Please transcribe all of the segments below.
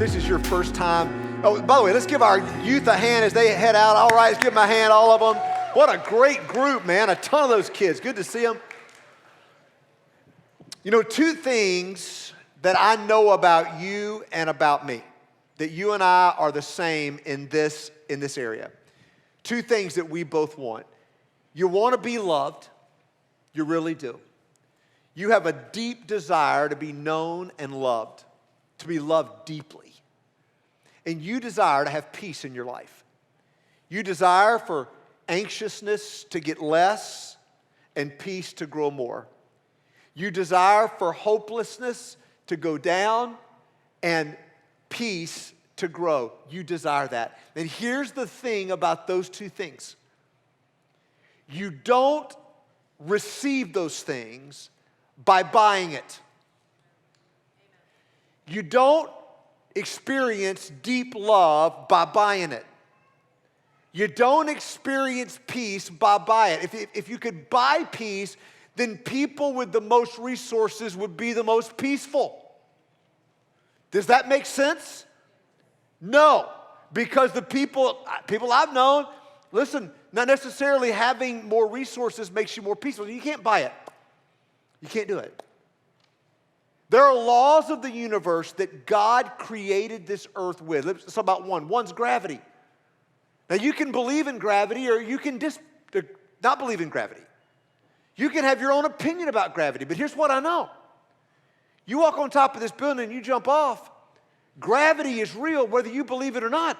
this is your first time. Oh, by the way, let's give our youth a hand as they head out. All right, let's give them a hand, all of them. What a great group, man. A ton of those kids. Good to see them. You know, two things that I know about you and about me, that you and I are the same in this area. Two things that we both want. You want to be loved. You really do. You have a deep desire to be known and loved, to be loved deeply. And you desire to have peace in your life. You desire for anxiousness to get less and peace to grow more. You desire for hopelessness to go down and peace to grow. You desire that. And here's the thing about those two things. You don't receive those things by buying it. You don't experience deep love by buying it. You don't experience peace by buying it. If you could buy peace, then people with the most resources would be the most peaceful. Does that make sense? No, because the people I've known, listen, not necessarily having more resources makes you more peaceful. You can't buy it. You can't do it. There are laws of the universe that God created this earth with. Let's talk about one. One's gravity. Now, you can believe in gravity or you can not believe in gravity. You can have your own opinion about gravity, but here's what I know. You walk on top of this building and you jump off. Gravity is real whether you believe it or not.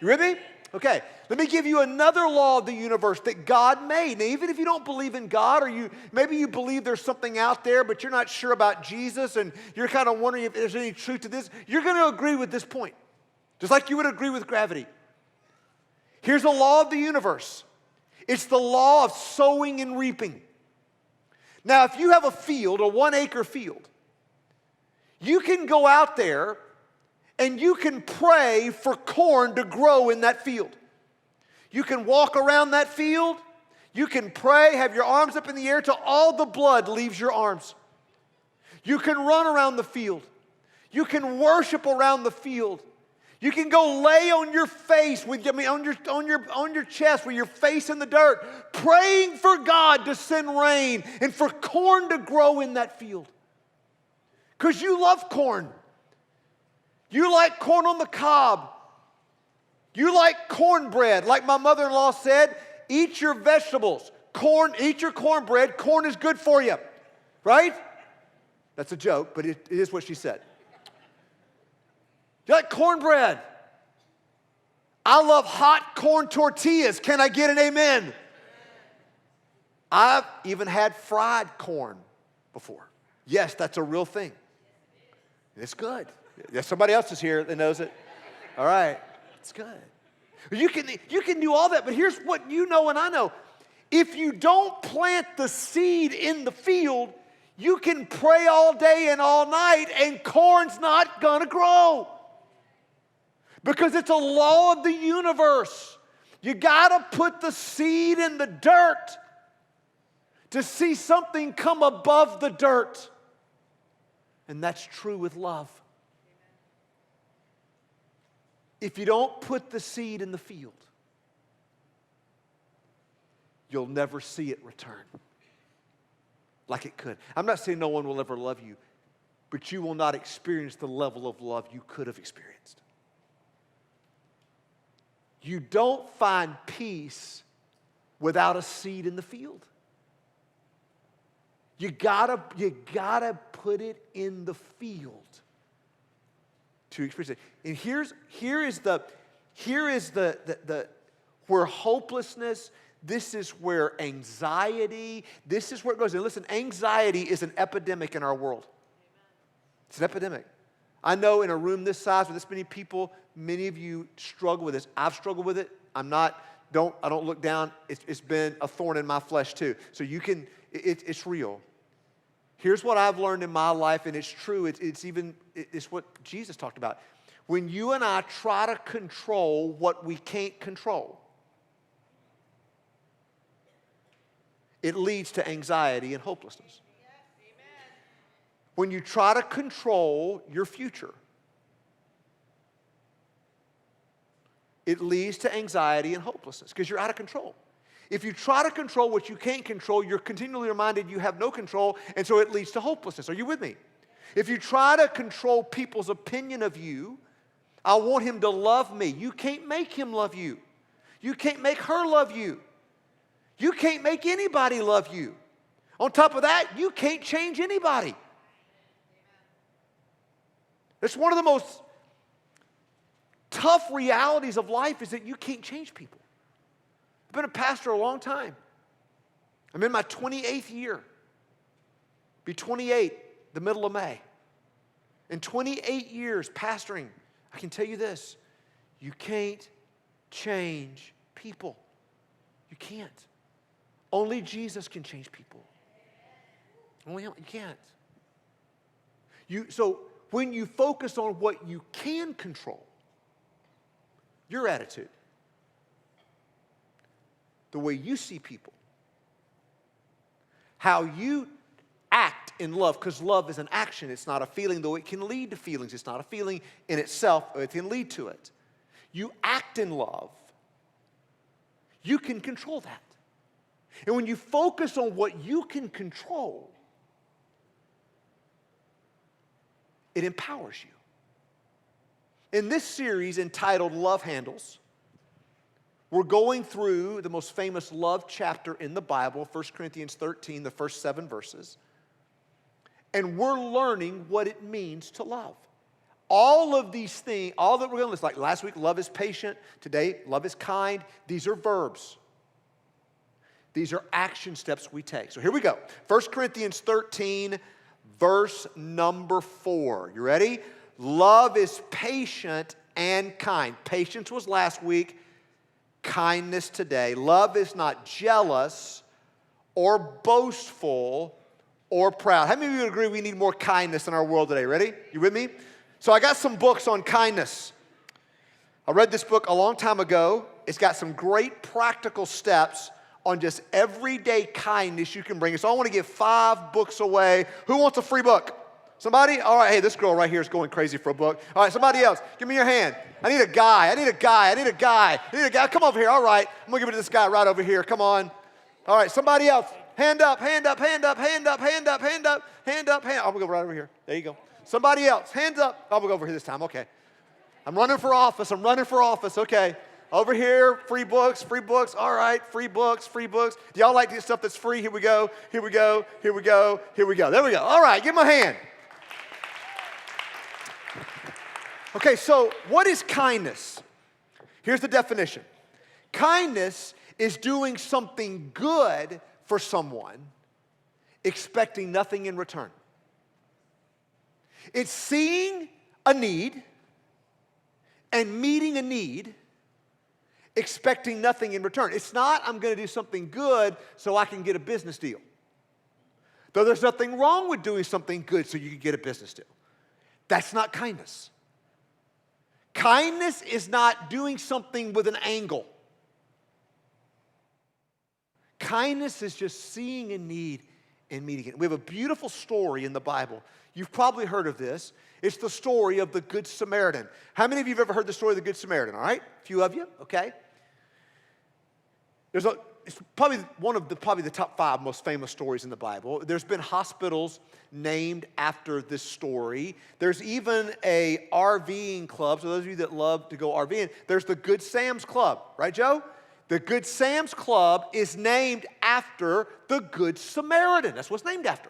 You with me? Okay, let me give you another law of the universe that God made. Now, even if you don't believe in God, or maybe you believe there's something out there, but you're not sure about Jesus, and you're kind of wondering if there's any truth to this, you're going to agree with this point, just like you would agree with gravity. Here's a law of the universe. It's the law of sowing and reaping. Now, if you have a field, a 1 acre field, you can go out there and you can pray for corn to grow in that field. You can walk around that field. You can pray, have your arms up in the air till all the blood leaves your arms. You can run around the field. You can worship around the field. You can go lay on your face, on your chest with your face in the dirt, praying for God to send rain and for corn to grow in that field. Because you love corn. You like corn on the cob. You like cornbread. Like my mother-in-law said, eat your vegetables. Eat your cornbread. Corn is good for you. Right? That's a joke, but it is what she said. You like cornbread. I love hot corn tortillas. Can I get an amen? I've even had fried corn before. Yes, that's a real thing. It's good. Yeah, somebody else is here that knows it. All right, it's good. You can do all that, but here's what you know and I know. If you don't plant the seed in the field, you can pray all day and all night and corn's not going to grow. Because it's a law of the universe. You got to put the seed in the dirt to see something come above the dirt. And that's true with love. If you don't put the seed in the field, you'll never see it return like it could. I'm not saying no one will ever love you, but you will not experience the level of love you could have experienced. You don't find peace without a seed in the field. You gotta put it in the field to experience it. And here is the where hopelessness, this is where anxiety, this is where it goes. And listen, anxiety is an epidemic in our world. It's an epidemic. I know in a room this size with this many people, many of you struggle with this. I've struggled with it. I don't look down. It's been a thorn in my flesh too. So it's real. Here's what I've learned in my life, and it's true. It's what Jesus talked about. When you and I try to control what we can't control, it leads to anxiety and hopelessness. When you try to control your future, it leads to anxiety and hopelessness because you're out of control. If you try to control what you can't control, you're continually reminded you have no control, and so it leads to hopelessness. Are you with me? If you try to control people's opinion of you, I want him to love me. You can't make him love you. You can't make her love you. You can't make anybody love you. On top of that, you can't change anybody. It's one of the most tough realities of life is that you can't change people. I've been a pastor a long time. I'm in my 28th year. Be 28 the middle of May. In 28 years pastoring, I can tell you this, you can't change people. You can't. Only Jesus can change people. Only him, you can't. So when you focus on what you can control, your attitude, the way you see people, how you act in love, because love is an action, it's not a feeling, though it can lead to feelings. It's not a feeling in itself, it can lead to it. You act in love, you can control that. And when you focus on what you can control, it empowers you. In this series entitled Love Handles, we're going through the most famous love chapter in the Bible, 1 Corinthians 13, the first 7 verses. And we're learning what it means to love. All of these things, all that we're going to list, like last week, love is patient. Today, love is kind. These are verbs. These are action steps we take. So here we go. 1 Corinthians 13, verse number 4. You ready? Love is patient and kind. Patience was last week. Kindness today. Love is not jealous or boastful or proud. How many of you would agree we need more kindness in our world today? Ready? You with me? So I got some books on kindness. I read this book a long time ago. It's got some great practical steps on just everyday kindness you can bring. So I want to give 5 books away. Who wants a free book? Somebody? All right, hey, this girl right here is going crazy for a book. All right, somebody else, give me your hand. I need a guy. Come over here. All right, I'm going to give it to this guy right over here. Come on. All right, somebody else. Hand up. I'm going to go right over here. There you go. Somebody else. Hands up. I'm going to go over here this time. Okay. I'm running for office. Okay. Over here, free books. All right, free books. Do y'all like this stuff that's free? Here we go. There we go. All right, give him a hand. Okay, so what is kindness? Here's the definition. Kindness is doing something good for someone, expecting nothing in return. It's seeing a need and meeting a need, expecting nothing in return. It's not, I'm going to do something good so I can get a business deal. Though there's nothing wrong with doing something good so you can get a business deal. That's not kindness. Kindness is not doing something with an angle. Kindness is just seeing a need and meeting it. We have a beautiful story in the Bible. You've probably heard of this. It's the story of the Good Samaritan. How many of you have ever heard the story of the Good Samaritan? All right? A few of you, okay. It's probably one of the top 5 most famous stories in the Bible. There's been hospitals named after this story. There's even a RVing club. So those of you that love to go RVing, there's the Good Sam's Club. Right, Joe? The Good Sam's Club is named after the Good Samaritan. That's what it's named after.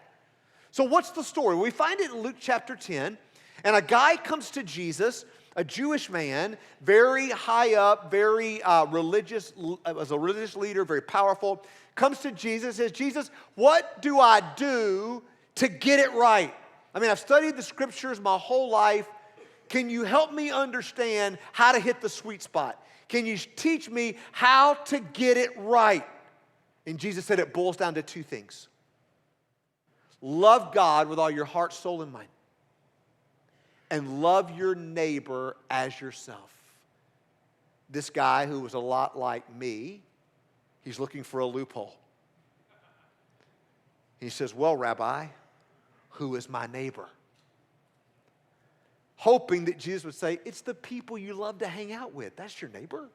So what's the story? We find it in Luke chapter 10, and a guy comes to Jesus, a Jewish man, very high up, very religious, as a religious leader, very powerful, comes to Jesus, says, Jesus, what do I do to get it right? I mean, I've studied the scriptures my whole life. Can you help me understand how to hit the sweet spot? Can you teach me how to get it right? And Jesus said it boils down to 2 things. Love God with all your heart, soul, and mind. And love your neighbor as yourself. This guy who was a lot like me, he's looking for a loophole. He says, well, Rabbi, who is my neighbor? hoping that Jesus would say, it's the people you love to hang out with. That's your neighbor.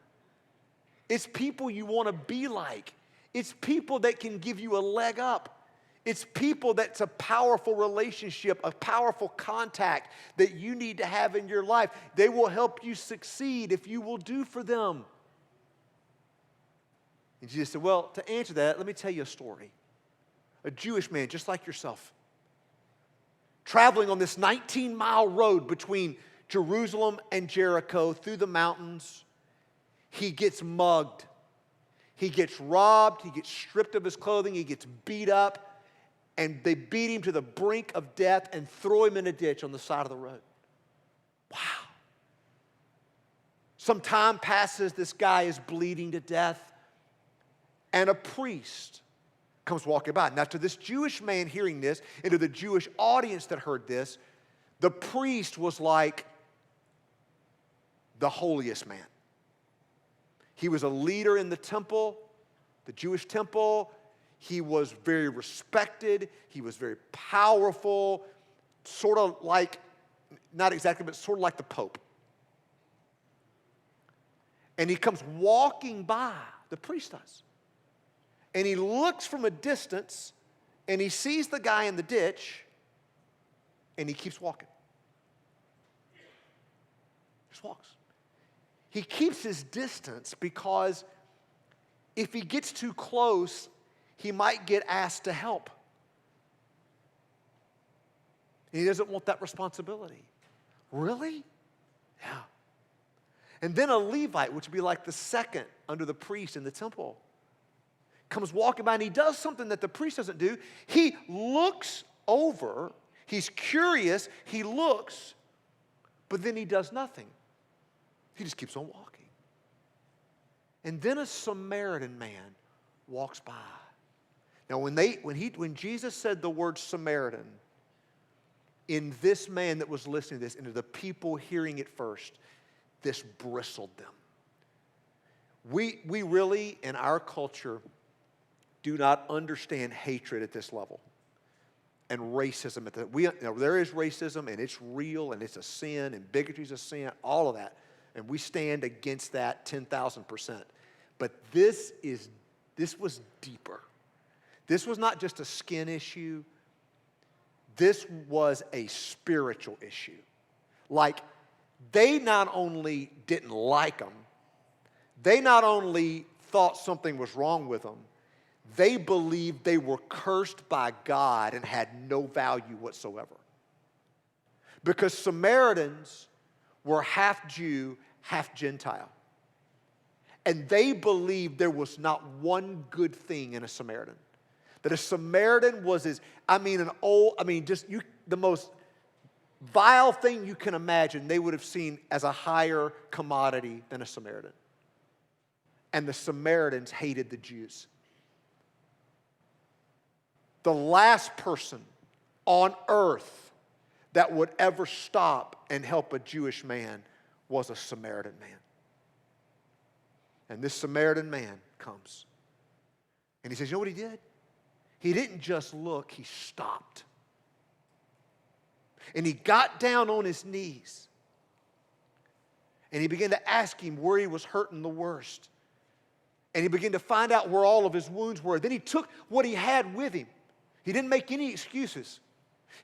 It's people you want to be like. It's people that can give you a leg up. It's people that's a powerful relationship, a powerful contact that you need to have in your life. They will help you succeed if you will do for them. And Jesus said, well, to answer that, let me tell you a story. A Jewish man just like yourself, traveling on this 19-mile road between Jerusalem and Jericho through the mountains, he gets mugged. He gets robbed. He gets stripped of his clothing. He gets beat up. And they beat him to the brink of death and throw him in a ditch on the side of the road. Wow. Some time passes. This guy is bleeding to death. And a priest comes walking by. Now, to this Jewish man hearing this, and to the Jewish audience that heard this, the priest was like the holiest man. He was a leader in the temple, the Jewish temple. He was very respected. He was very powerful, sort of like, not exactly, but sort of like the Pope. And he comes walking by, the priest does. And he looks from a distance, and he sees the guy in the ditch, and he keeps walking. Just walks. He keeps his distance because if he gets too close, he might get asked to help. And he doesn't want that responsibility. Really? Yeah. And then a Levite, which would be like the second under the priest in the temple, comes walking by and he does something that the priest doesn't do. He looks over, he's curious, he looks, but then he does nothing. He just keeps on walking. And then a Samaritan man walks by. Now, when Jesus said the word Samaritan, in this man that was listening to this, and to the people hearing it first, this bristled them. We really, in our culture, do not understand hatred at this level and racism. There is racism, and it's real, and it's a sin, and bigotry is a sin, all of that. And we stand against that 10,000%. But this was deeper. This was not just a skin issue. This was a spiritual issue. Like, they not only didn't like them, they not only thought something was wrong with them, they believed they were cursed by God and had no value whatsoever. Because Samaritans were half Jew, half Gentile. And they believed there was not one good thing in a Samaritan. That a Samaritan was the most vile thing you can imagine, they would have seen as a higher commodity than a Samaritan. And the Samaritans hated the Jews. The last person on earth that would ever stop and help a Jewish man was a Samaritan man. And this Samaritan man comes. And he says, you know what he did? He didn't just look, he stopped. And he got down on his knees. And he began to ask him where he was hurting the worst. And he began to find out where all of his wounds were. Then he took what he had with him. He didn't make any excuses.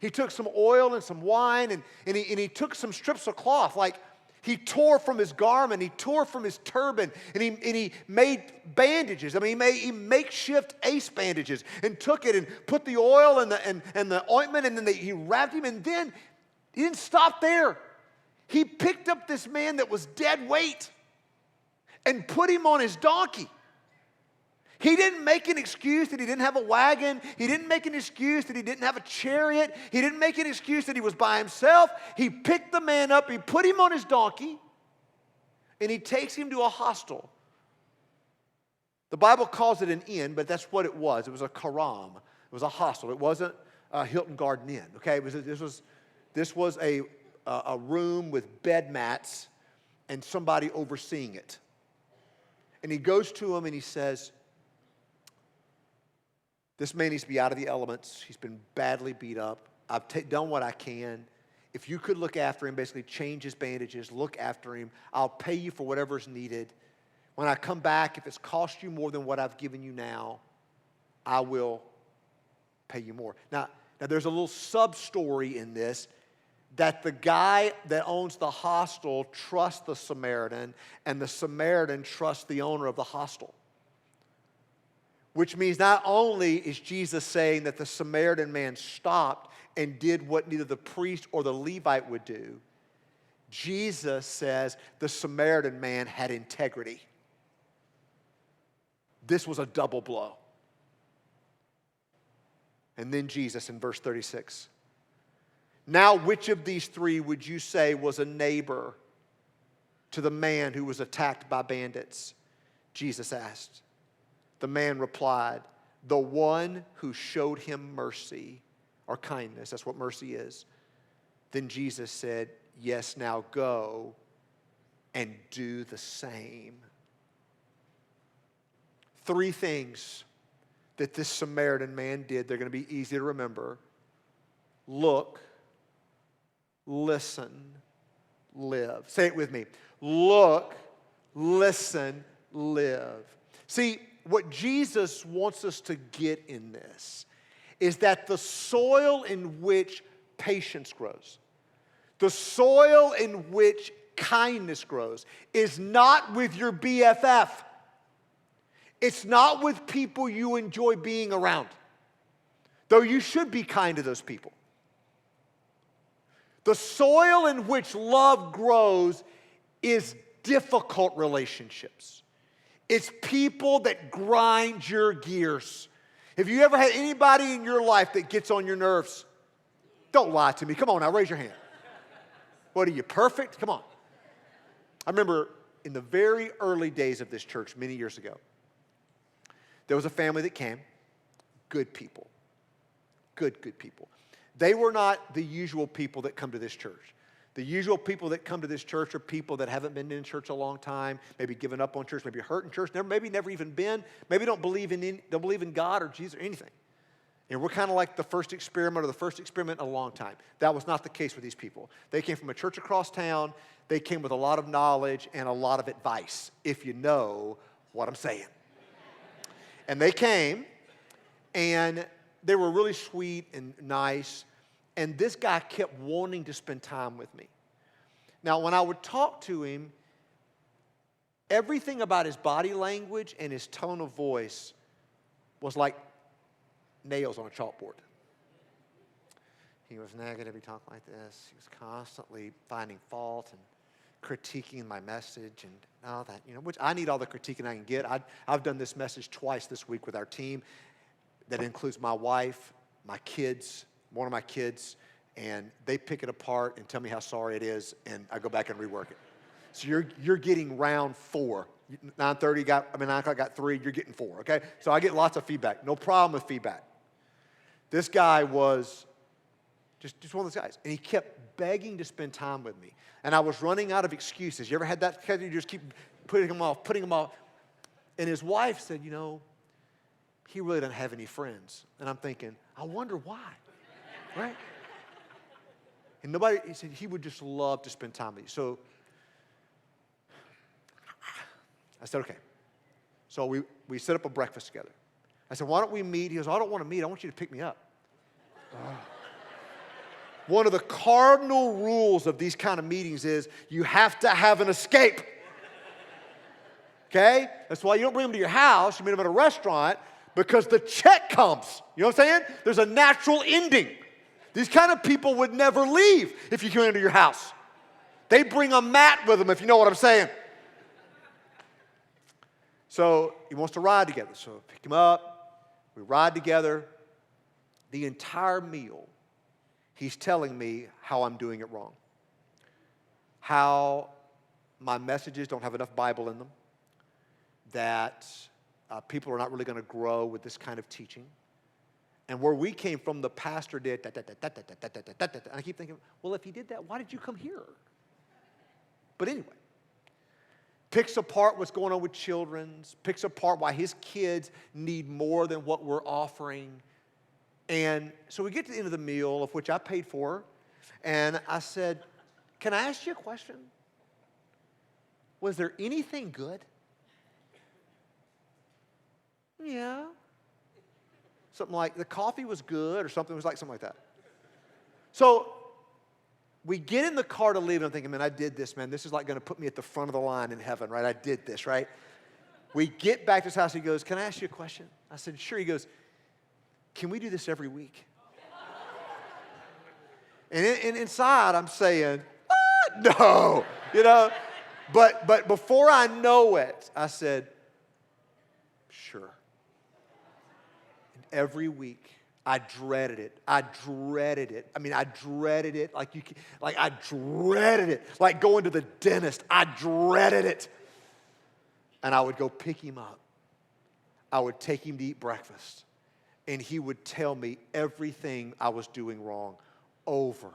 He took some oil and some wine, and he took some strips of cloth. Like, he tore from his garment, he tore from his turban, and he made bandages. He made makeshift ace bandages and took it and put the oil and the ointment, and then he wrapped him. And then he didn't stop there. He picked up this man that was dead weight and put him on his donkey. He didn't make an excuse that he didn't have a wagon. He didn't make an excuse that he didn't have a chariot. He didn't make an excuse that he was by himself. He picked the man up, he put him on his donkey, and he takes him to a hostel. The Bible calls it an inn, but that's what it was. It was a karam. It was a hostel. It wasn't a Hilton Garden Inn, okay? This was a room with bed mats and somebody overseeing it. And he goes to him and he says, this man needs to be out of the elements. He's been badly beat up. I've done what I can. if you could look after him, basically change his bandages, look after him, I'll pay you for whatever's needed. When I come back, if it's cost you more than what I've given you now, I will pay you more. Now there's a little sub-story in this that the guy that owns the hostel trusts the Samaritan, and the Samaritan trusts the owner of the hostel. Which means not only is Jesus saying that the Samaritan man stopped and did what neither the priest or the Levite would do, Jesus says the Samaritan man had integrity. This was a double blow. And then Jesus in verse 36. Now, which of these three would you say was a neighbor to the man who was attacked by bandits? Jesus asked. The man replied, the one who showed him mercy or kindness. That's what mercy is. Then Jesus said, yes, now go and do the same. Three things that this Samaritan man did. They're going to be easy to remember. Look, listen, live. Say it with me. Look, listen, live. See, what Jesus wants us to get in this is that the soil in which patience grows, the soil in which kindness grows, is not with your BFF. It's not with people you enjoy being around, though you should be kind to those people. The soil in which love grows is difficult relationships. It's people that grind your gears. Have you ever had anybody in your life that gets on your nerves? Don't lie to me. Come on now, raise your hand. What are you, perfect? Come on. I remember in the very early days of this church many years ago, there was a family that came, good people, good people. They were not the usual people that come to this church. The usual people that come to this church are people that haven't been in church a long time, maybe given up on church, maybe hurt in church, maybe never even been, maybe don't believe in God or Jesus or anything. And we're kind of like the first experiment or the first experiment in a long time. That was not the case with these people. They came from a church across town. They came with a lot of knowledge and a lot of advice, if you know what I'm saying. And they came, and they were really sweet and nice. And this guy kept wanting to spend time with me. Now, when I would talk to him, everything about his body language and his tone of voice was like nails on a chalkboard. He was negative, he talked like this. He was constantly finding fault and critiquing my message and all that, which I need all the critiquing I can get. I've done this message twice this week with our team. That includes my wife, my kids, one of my kids, and they pick it apart and tell me how sorry it is, and I go back and rework it. So you're getting round 4. 9:30 9 o'clock got 3, you're getting 4, okay? So I get lots of feedback. No problem with feedback. This guy was just one of those guys, and he kept begging to spend time with me. And I was running out of excuses. You ever had that? You just keep putting them off. And his wife said, he really doesn't have any friends. And I'm thinking, I wonder why, right? And he said he would just love to spend time with you. So I said, okay. So we set up a breakfast together. I said, why don't we meet? He goes, I don't want to meet. I want you to pick me up. One of the cardinal rules of these kind of meetings is you have to have an escape. Okay? That's why you don't bring them to your house. You meet them at a restaurant because the check comes. You know what I'm saying? There's a natural ending. These kind of people would never leave if you come into your house. They bring a mat with them, if you know what I'm saying. So he wants to ride together. So I pick him up. We ride together. The entire meal, he's telling me how I'm doing it wrong. How my messages don't have enough Bible in them. That people are not really going to grow with this kind of teaching. And where we came from, the pastor did, and I keep thinking, well, if he did that, why did you come here? But anyway, picks apart what's going on with children's, picks apart why his kids need more than what we're offering. And so we get to the end of the meal, of which I paid for. And I said, can I ask you a question? Was there anything good? Yeah. Something like the coffee was good or something was like something like that. So we get in the car to leave, and I'm thinking, man, I did this, man. This is like going to put me at the front of the line in heaven, right? I did this, right? We get back to his house. He goes, can I ask you a question? I said, sure. He goes, can we do this every week? And inside, I'm saying, what? No, you know. But before I know it, I said, sure. And every week, I dreaded it. I dreaded it. I mean, I dreaded it like I dreaded it. Like going to the dentist, I dreaded it. And I would go pick him up. I would take him to eat breakfast. And he would tell me everything I was doing wrong over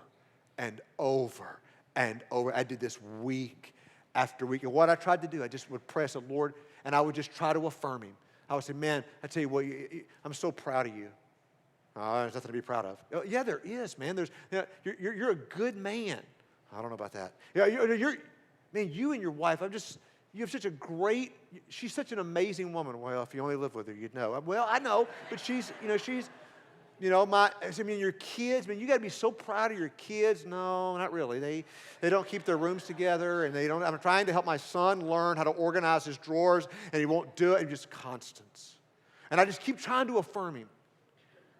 and over and over. I did this week after week. And what I tried to do, I just would press the Lord, and I would just try to affirm him. I would say, man, I tell you what, I'm so proud of you. Oh, there's nothing to be proud of. Oh, yeah, there is, man. You're a good man. I don't know about that. Yeah, man, you and your wife, you have such a great, she's such an amazing woman. Well, if you only lived with her, you'd know. Well, I know, but she's, your kids, man, you got to be so proud of your kids. No, not really. They don't keep their rooms together, and I'm trying to help my son learn how to organize his drawers, and he won't do it. And just constants. And I just keep trying to affirm him.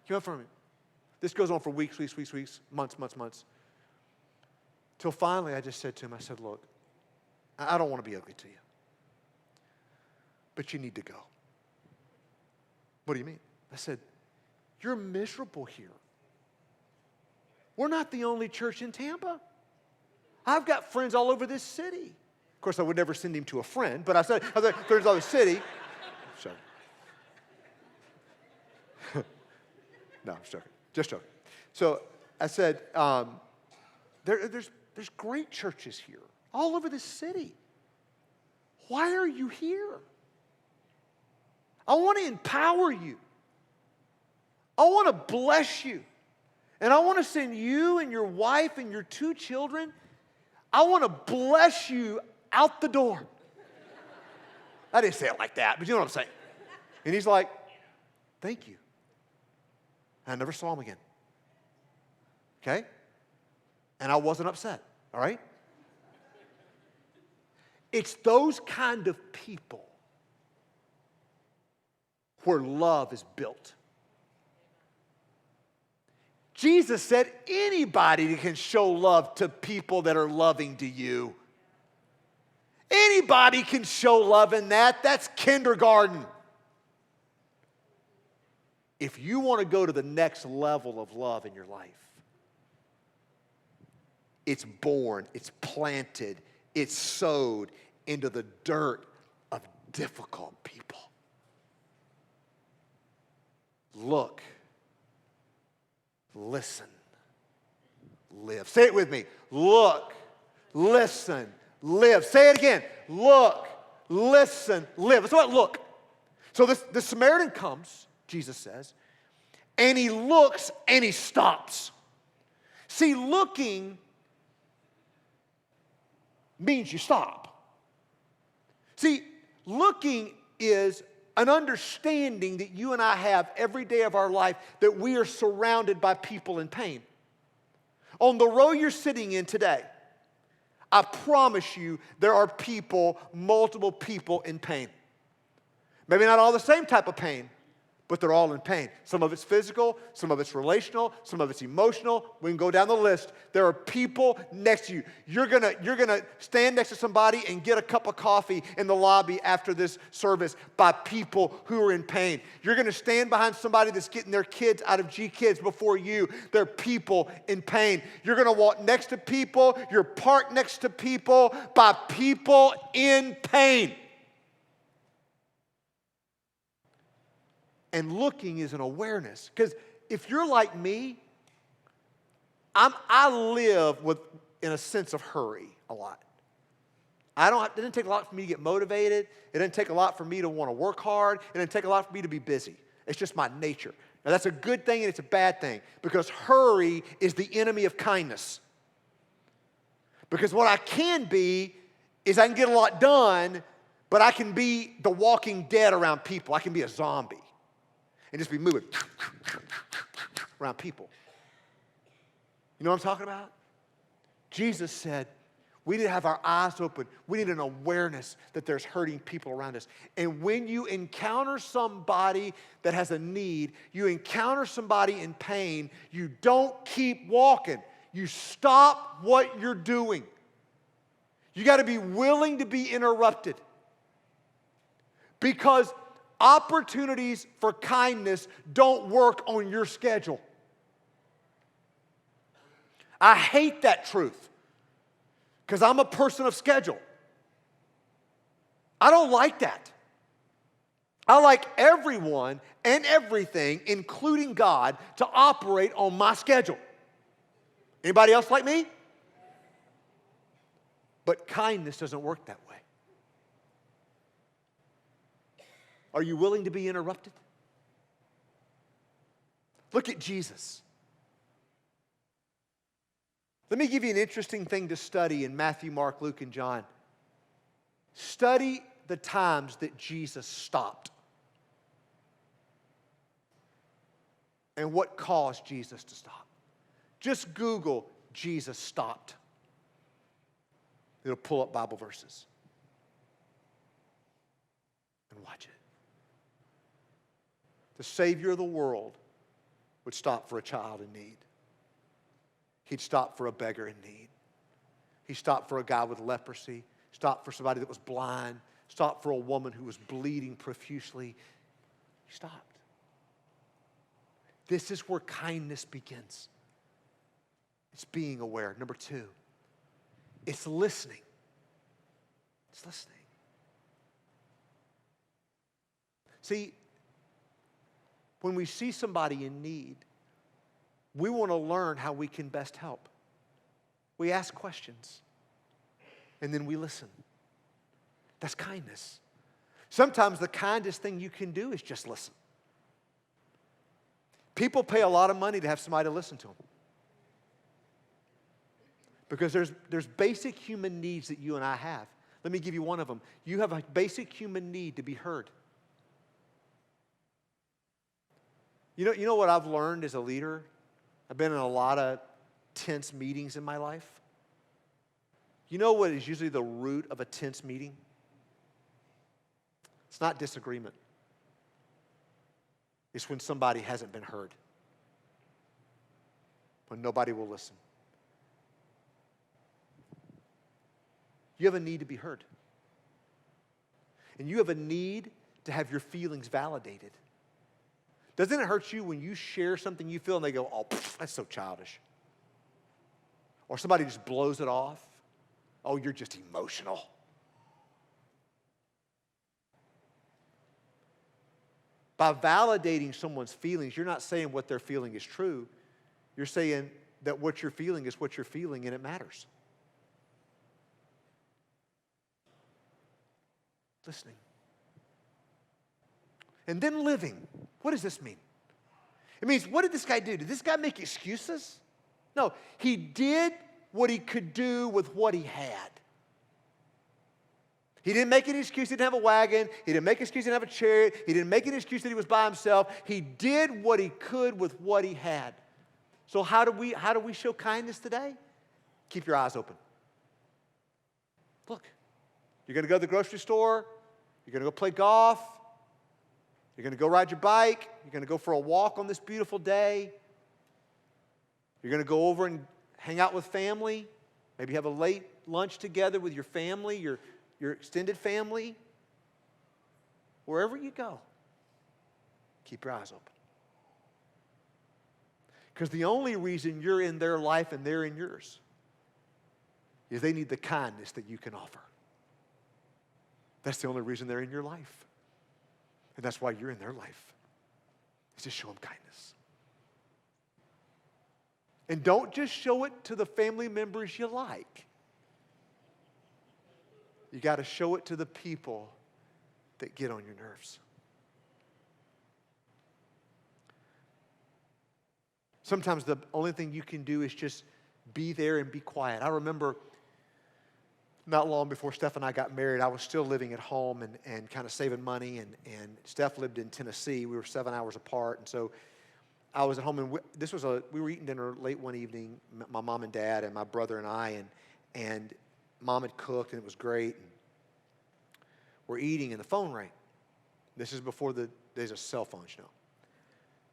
Keep affirming him. This goes on for weeks, months. Till finally I just said to him, I said, look, I don't want to be ugly to you, but you need to go. What do you mean? I said, you're miserable here. We're not the only church in Tampa. I've got friends all over this city. Of course, I would never send him to a friend, but I said friends all over the city. Sorry. No, I'm just joking. So I said, there's great churches here, all over the city. Why are you here? I want to empower you. I want to bless you. And I want to send you and your wife and your 2 children, I want to bless you out the door. I didn't say it like that, but you know what I'm saying. And he's like, thank you. I never saw him again. Okay? And I wasn't upset, all right? It's those kind of people where love is built. Jesus said anybody can show love to people that are loving to you. Anybody can show love in that. That's kindergarten. If you want to go to the next level of love in your life, it's born, it's planted, it's sowed into the dirt of difficult people. Look, listen, live. Say it with me. Look, listen, live. Say it again. Look, listen, live. That's what look. So the Samaritan comes, Jesus says, and he looks and he stops. See, looking means you stop. See, looking is an understanding that you and I have every day of our life that we are surrounded by people in pain. On the row you're sitting in today, I promise you there are people, multiple people in pain. Maybe not all the same type of pain, but they're all in pain. Some of it's physical, some of it's relational, some of it's emotional. We can go down the list. There are people next to you. You're gonna stand next to somebody and get a cup of coffee in the lobby after this service by people who are in pain. You're gonna stand behind somebody that's getting their kids out of G-Kids before you. There are people in pain. You're gonna walk next to people. You're parked next to people by people in pain. And looking is an awareness. Because if you're like me, I live in a sense of hurry a lot. It doesn't take a lot for me to get motivated. It doesn't take a lot for me to want to work hard. It doesn't take a lot for me to be busy. It's just my nature. Now, that's a good thing and it's a bad thing because hurry is the enemy of kindness. Because what I can be is I can get a lot done, but I can be the walking dead around people. I can be a zombie and just be moving around people. You know what I'm talking about? Jesus said, we need to have our eyes open. We need an awareness that there's hurting people around us. And when you encounter somebody that has a need, you encounter somebody in pain, you don't keep walking. You stop what you're doing. You got to be willing to be interrupted. Because opportunities for kindness don't work on your schedule. I hate that truth. Because I'm a person of schedule. I don't like that. I like everyone and everything, including God, to operate on my schedule. Anybody else like me? But kindness doesn't work that way. Are you willing to be interrupted? Look at Jesus. Let me give you an interesting thing to study in Matthew, Mark, Luke, and John. Study the times that Jesus stopped. And what caused Jesus to stop. Just Google Jesus stopped. It'll pull up Bible verses. And watch it. The Savior of the world would stop for a child in need. He'd stop for a beggar in need. He stopped for a guy with leprosy, stopped for somebody that was blind, stopped for a woman who was bleeding profusely. He stopped. This is where kindness begins. It's being aware. Number two, it's listening. It's listening. See, when we see somebody in need, we want to learn how we can best help. We ask questions, and then we listen. That's kindness. Sometimes the kindest thing you can do is just listen. People pay a lot of money to have somebody to listen to them. Because there's basic human needs that you and I have. Let me give you one of them. You have a basic human need to be heard. You know what I've learned as a leader? I've been in a lot of tense meetings in my life. You know what is usually the root of a tense meeting? It's not disagreement. It's when somebody hasn't been heard. When nobody will listen. You have a need to be heard. And you have a need to have your feelings validated. Doesn't it hurt you when you share something you feel and they go, oh, that's so childish? Or somebody just blows it off. Oh, you're just emotional. By validating someone's feelings, you're not saying what they're feeling is true. You're saying that what you're feeling is what you're feeling and it matters. Listening. And then living. What does this mean? It means, what did this guy do? Did this guy make excuses? No, he did what he could do with what he had. He didn't make an excuse he didn't have a wagon. He didn't make an excuse he didn't have a chariot. He didn't make an excuse that he was by himself. He did what he could with what he had. So how do we show kindness today? Keep your eyes open. Look, you're going to go to the grocery store. You're going to go play golf. You're going to go ride your bike. You're going to go for a walk on this beautiful day. You're going to go over and hang out with family. Maybe have a late lunch together with your family, your extended family. Wherever you go, keep your eyes open. Because the only reason you're in their life and they're in yours is they need the kindness that you can offer. That's the only reason they're in your life. And that's why you're in their life. Is to show them kindness. And don't just show it to the family members you like. You got to show it to the people that get on your nerves. Sometimes the only thing you can do is just be there and be quiet. I remember not long before Steph and I got married, I was still living at home and kind of saving money, and Steph lived in Tennessee. We were 7 hours apart, and so I was at home, and we were eating dinner late one evening, my mom and dad and my brother and I, and Mom had cooked, and it was great. And we're eating, and the phone rang. This is before the days of cell phones, you know.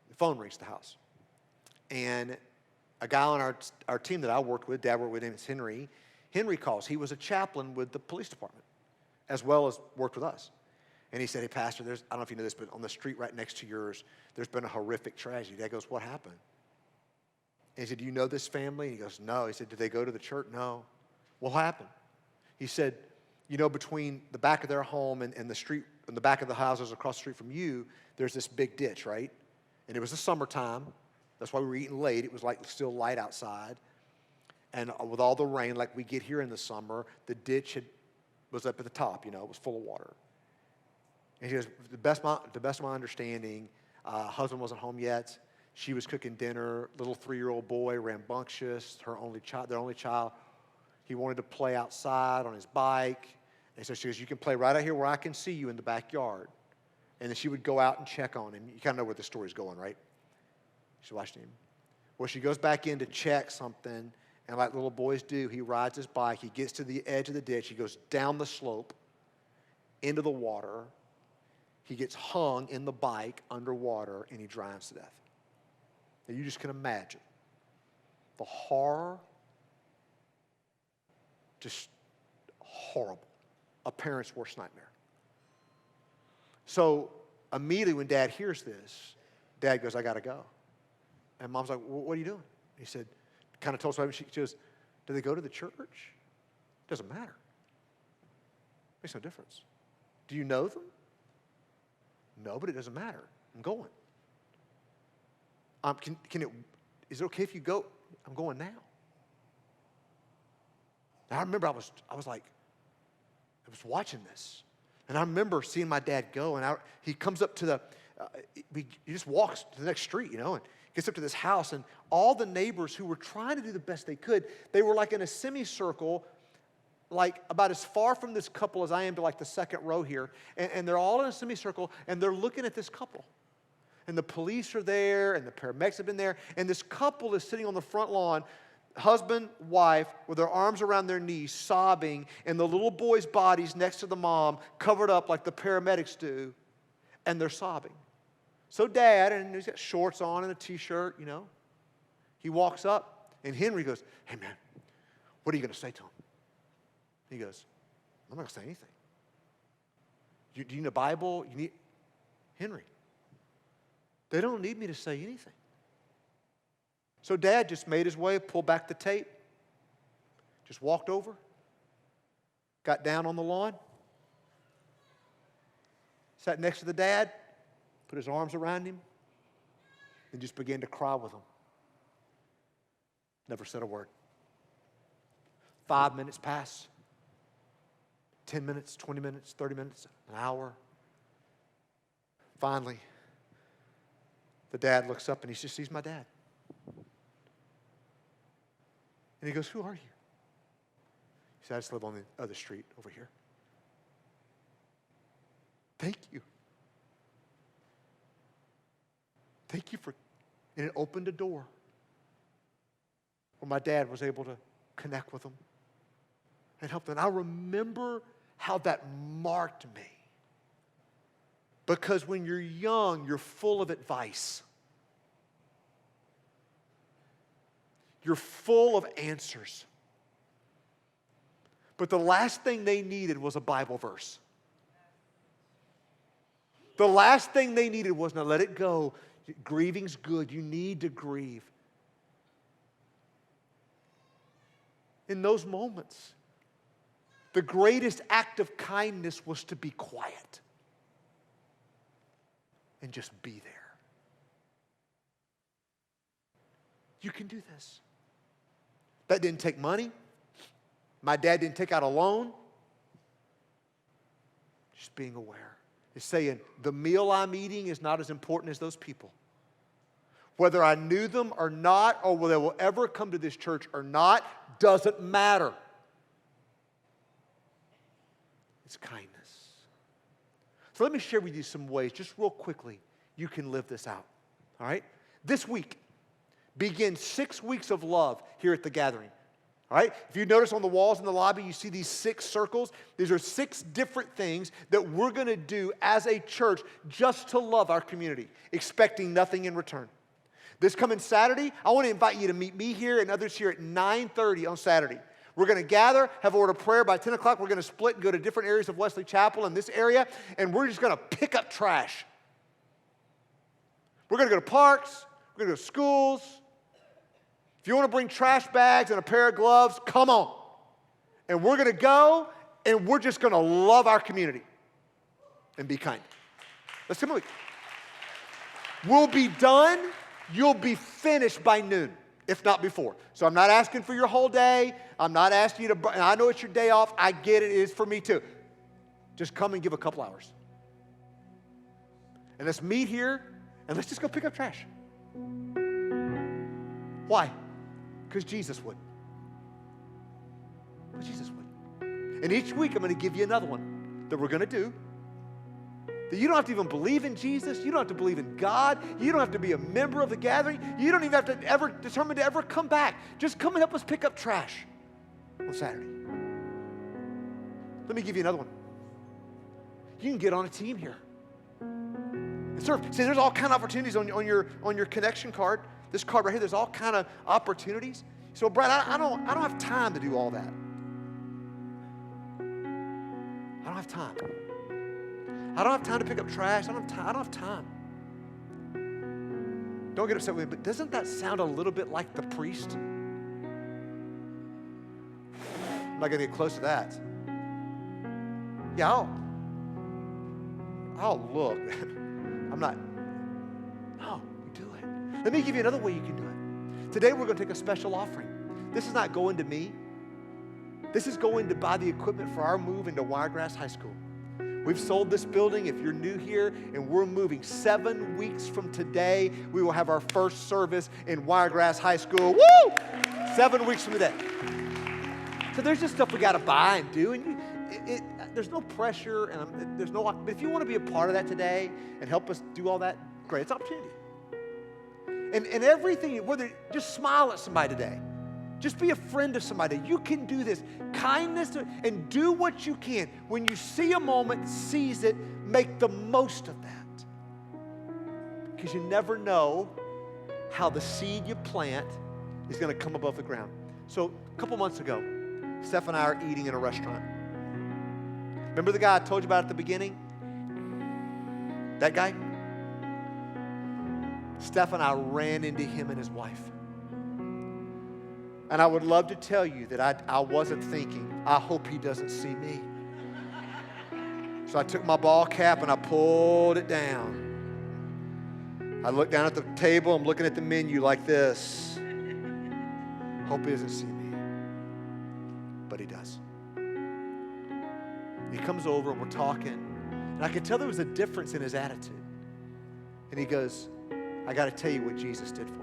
The phone rings the house. And a guy on our team that I worked with, Dad worked with him, is Henry. Henry calls. He was a chaplain with the police department, as well as worked with us. And he said, hey, Pastor, I don't know if you know this, but on the street right next to yours, there's been a horrific tragedy. Dad goes, what happened? And he said, do you know this family? And he goes, no. He said, did they go to the church? No. What happened? He said, you know, between the back of their home and the street, and the back of the houses across the street from you, there's this big ditch, right? And it was the summertime. That's why we were eating late. It was like still light outside. And with all the rain, like we get here in the summer, the ditch was up at the top, you know, it was full of water. And he goes, the best of my understanding, husband wasn't home yet. She was cooking dinner. Little 3-year-old boy, rambunctious, their only child. He wanted to play outside on his bike. And so she goes, you can play right out here where I can see you in the backyard. And then she would go out and check on him. You kind of know where the story's going, right? She watched him. Well, she goes back in to check something, and like little boys do, he rides his bike. He gets to the edge of the ditch. He goes down the slope into the water. He gets hung in the bike underwater, and he drowns to death. Now, you just can imagine the horror, just horrible, a parent's worst nightmare. So immediately when Dad hears this, Dad goes, I got to go. And Mom's like, well, what are you doing? He said, kind of told us, she goes, do they go to the church? Doesn't matter. Makes no difference. Do you know them? No, but it doesn't matter. I'm going. Is it okay if you go? I'm going now. And I remember I was watching this. And I remember seeing my dad go, and he comes up to he just walks to the next street, you know, and gets up to this house, and all the neighbors who were trying to do the best they could, they were like in a semicircle, like about as far from this couple as I am to like the second row here, and they're all in a semicircle, and they're looking at this couple. And the police are there, and the paramedics have been there, and this couple is sitting on the front lawn, husband, wife, with their arms around their knees, sobbing, and the little boy's body's next to the mom, covered up like the paramedics do, and they're sobbing. So Dad, and he's got shorts on and a T-shirt, you know, he walks up, and Henry goes, hey, man, what are you going to say to him? He goes, I'm not going to say anything. Do you need a Bible? Henry, they don't need me to say anything. So Dad just made his way, pulled back the tape, just walked over, got down on the lawn, sat next to the dad, put his arms around him, and just began to cry with him. Never said a word. 5 minutes pass, 10 minutes, 20 minutes, 30 minutes, an hour. Finally, the dad looks up and he just sees my dad. And he goes, who are you? He said, I just live on the other street over here. Thank you. Thank you for, and it opened a door where my dad was able to connect with him and help them. And I remember how that marked me. Because when you're young, you're full of advice. You're full of answers. But the last thing they needed was a Bible verse. The last thing they needed was, now let it go. Grieving's good. You need to grieve. In those moments, the greatest act of kindness was to be quiet and just be there. You can do this. That didn't take money. My dad didn't take out a loan. Just being aware. It's saying, the meal I'm eating is not as important as those people. Whether I knew them or not, or whether they will ever come to this church or not, doesn't matter. It's kindness. So let me share with you some ways, just real quickly, you can live this out. All right? This week, begin 6 weeks of love here at the gathering. All right? If you notice on the walls in the lobby, you see these 6 circles. These are 6 different things that we're going to do as a church just to love our community, expecting nothing in return. This coming Saturday, I want to invite you to meet me here and others here at 9:30 on Saturday. We're going to gather, have a word of prayer. By 10 o'clock, we're going to split and go to different areas of Wesley Chapel in this area, and we're just going to pick up trash. We're going to go to parks. We're going to go to schools. If you want to bring trash bags and a pair of gloves, come on. And we're going to go, and we're just going to love our community and be kind. Let's come on. We'll be done. You'll be finished by noon, if not before. So I'm not asking for your whole day. I'm not asking you to, and I know it's your day off. I get it. It is for me too. Just come and give a couple hours. And let's meet here, and let's just go pick up trash. Why? Because Jesus would. Because Jesus would. And each week I'm going to give you another one that we're going to do. That you don't have to even believe in Jesus. You don't have to believe in God. You don't have to be a member of the gathering. You don't even have to ever determine to ever come back. Just come and help us pick up trash on Saturday. Let me give you another one. You can get on a team here and serve. See, there's all kind of opportunities on your connection card. This card right here, there's all kind of opportunities. So, Brad, I don't have time to do all that. I don't have time. I don't have time to pick up trash. I don't have time. Don't get upset with me, but doesn't that sound a little bit like the priest? I'm not going to get close to that. Yeah, I'll look. I'm not. No, you do it. Let me give you another way you can do it. Today we're going to take a special offering. This is not going to me. This is going to buy the equipment for our move into Wiregrass High School. We've sold this building. If you're new here, and we're moving 7 weeks from today, we will have our first service in Wiregrass High School. Woo! 7 weeks from today. So there's just stuff we got to buy and do, and there's no pressure, and there's no. But if you want to be a part of that today and help us do all that, great. It's an opportunity. And everything, whether just smile at somebody today. Just be a friend of somebody. You can do this. Kindness, and do what you can. When you see a moment, seize it, make the most of that. Because you never know how the seed you plant is going to come above the ground. So a couple months ago, Steph and I are eating in a restaurant. Remember the guy I told you about at the beginning? That guy? Steph and I ran into him and his wife. And I would love to tell you that I wasn't thinking, I hope he doesn't see me. So I took my ball cap and I pulled it down. I looked down at the table, I'm looking at the menu like this. Hope he doesn't see me. But he does. He comes over and we're talking. And I could tell there was a difference in his attitude. And he goes, I got to tell you what Jesus did for me.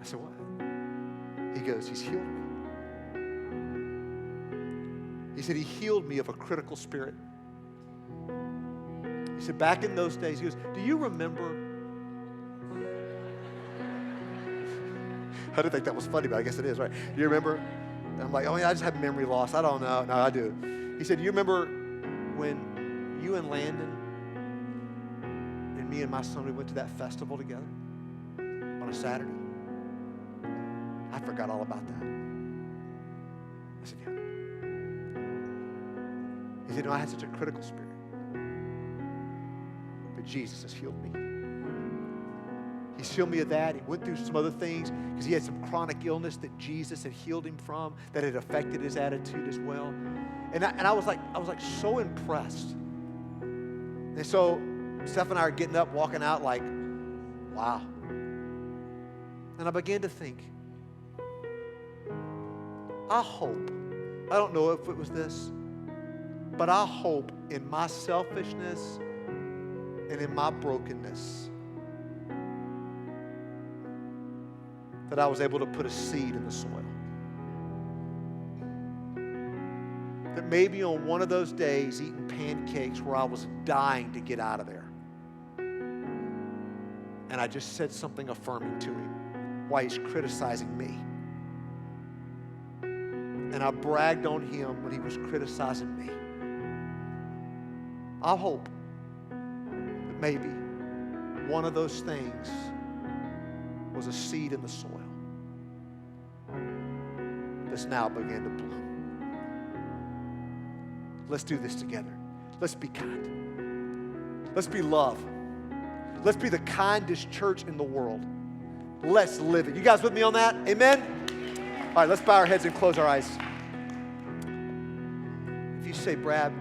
I said, what? He goes, he's healed me. He said, he healed me of a critical spirit. He said, back in those days, he goes, do you remember? I didn't think that was funny, but I guess it is, right? Do you remember? And I'm like, oh, yeah, I just have memory loss. I don't know. No, I do. He said, do you remember when you and Landon and me and my son, we went to that festival together on a Saturday? I forgot all about that. I said, yeah. He said, no, I had such a critical spirit. But Jesus has healed me. He's healed me of that. He went through some other things because he had some chronic illness that Jesus had healed him from that had affected his attitude as well. And I was like so impressed. And so Steph and I are getting up, walking out like, wow. And I began to think, I hope, I don't know if it was this, but I hope in my selfishness and in my brokenness, that I was able to put a seed in the soil. That maybe on one of those days, eating pancakes where I was dying to get out of there, and I just said something affirming to him while he's criticizing me. And I bragged on him when he was criticizing me. I hope that maybe one of those things was a seed in the soil that's now began to bloom. Let's do this together. Let's be kind. Let's be love. Let's be the kindest church in the world. Let's live it. You guys with me on that? Amen? All right, let's bow our heads and close our eyes. If you say, Brad,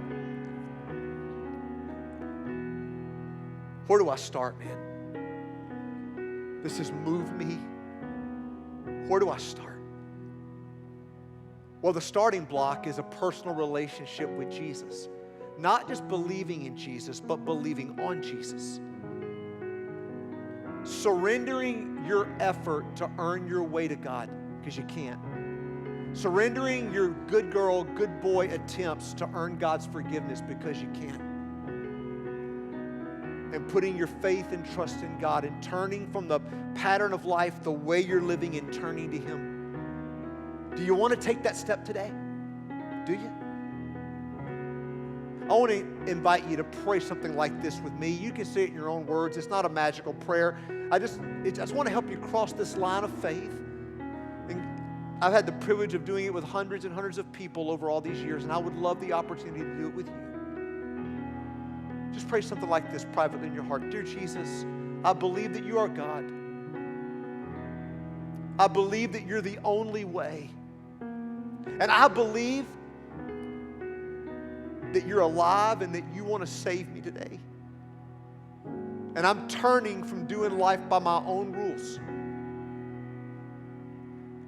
where do I start, man? This has moved me. Where do I start? Well, the starting block is a personal relationship with Jesus. Not just believing in Jesus, but believing on Jesus. Surrendering your effort to earn your way to God, because you can't. Surrendering your good girl, good boy attempts to earn God's forgiveness, because you can't. And putting your faith and trust in God and turning from the pattern of life, the way you're living, and turning to Him. Do you want to take that step today? Do you? I want to invite you to pray something like this with me. You can say it in your own words. It's not a magical prayer. I just want to help you cross this line of faith. And I've had the privilege of doing it with hundreds and hundreds of people over all these years, and I would love the opportunity to do it with you. Just pray something like this privately in your heart. Dear Jesus, I believe that you are God. I believe that you're the only way. And I believe that you're alive and that you want to save me today. And I'm turning from doing life by my own rules.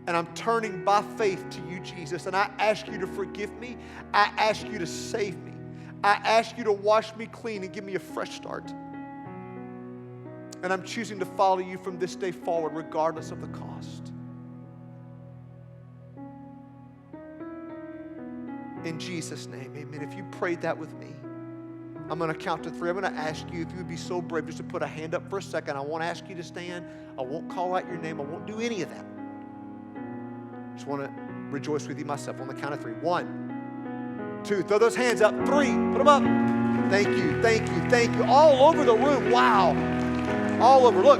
And I'm turning by faith to you, Jesus. And I ask you to forgive me. I ask you to save me. I ask you to wash me clean and give me a fresh start. And I'm choosing to follow you from this day forward, regardless of the cost. In Jesus' name, amen. If you prayed that with me, I'm going to count to 3. I'm going to ask you if you would be so brave just to put a hand up for a second. I won't ask you to stand. I won't call out your name. I won't do any of that. Just want to rejoice with you myself on the count of 3. 1, 2, throw those hands up. 3, put them up. Thank you, thank you, thank you. All over the room, wow. All over, look.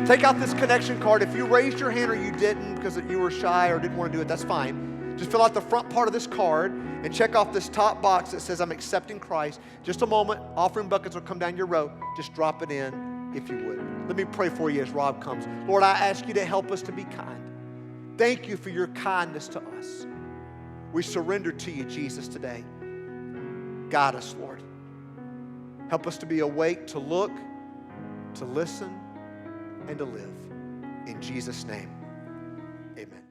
Take out this connection card. If you raised your hand or you didn't because you were shy or didn't want to do it, that's fine. Just fill out the front part of this card and check off this top box that says, I'm accepting Christ. Just a moment, offering buckets will come down your row. Just drop it in if you would. Let me pray for you as Rob comes. Lord, I ask you to help us to be kind. Thank you for your kindness to us. We surrender to you, Jesus, today. Guide us, Lord. Help us to be awake, to look, to listen, and to live. In Jesus' name, amen.